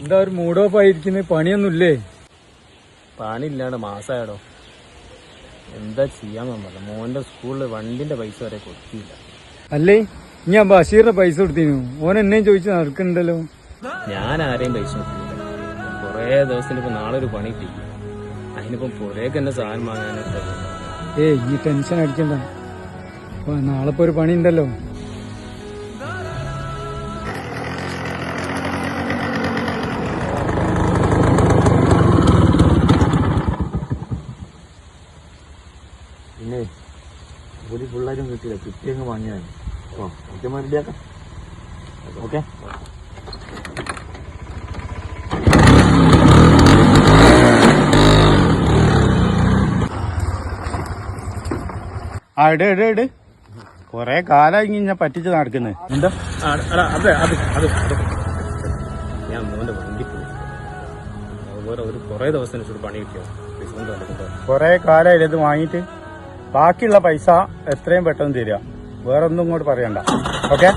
എന്താ ഒരു mood off ആയിരിക്കുന്നത്? പണിയൊന്നുമില്ലേ? പണിയില്ലാണ്ട് മാസമായടോ. എന്താ ചെയ്യാന്നല്ല, മോന്റെ സ്കൂളിൽ വണ്ടിന്റെ പൈസ വരെ കൊടുക്കില്ല. അല്ലേ ഞാൻ ബഷീറിന്റെ പൈസ കൊടുത്തിനു, ഓൻ എന്നെയും ചോദിച്ചു നടക്കണ്ടല്ലോ. ഞാൻ ആരെയും പൈസ കൊടുക്കില്ല. കൊറേ ദിവസത്തിന് ഇപ്പൊ നാളെ ഒരു പണി കിട്ടി. അതിനിപ്പം പുരേക്ക് എന്നെ സാധനം വാങ്ങാനായിട്ട്. ഈ ടെൻഷൻ അടിക്കണ്ട, നാളെ ഇപ്പൊ ഒരു പണി ഉണ്ടല്ലോ. പിന്നെ ഒരു പിള്ളേരും കിട്ടിയില്ല, കിട്ടിയങ്ങ് വാങ്ങിയാണ്. റെഡിയാക്കാം. ഓക്കെ. ഇട് കൊറേ കാലായി ഞാൻ പറ്റിച്ച് നടക്കുന്നത്. എന്താ അതെ ഞാൻ മോന്റെ വണ്ടി പോയി. അതുപോലെ ഒരു കൊറേ ദിവസത്തിന് ചൂട് പണി കിട്ടിയോ? കൊറേ കാലായില്ല ഇത് വാങ്ങിയിട്ട്. ബാക്കിയുള്ള പൈസ എത്രയും പെട്ടെന്ന് തരിക, വേറൊന്നും ഇങ്ങോട്ട് പറയണ്ട. ഓക്കെ.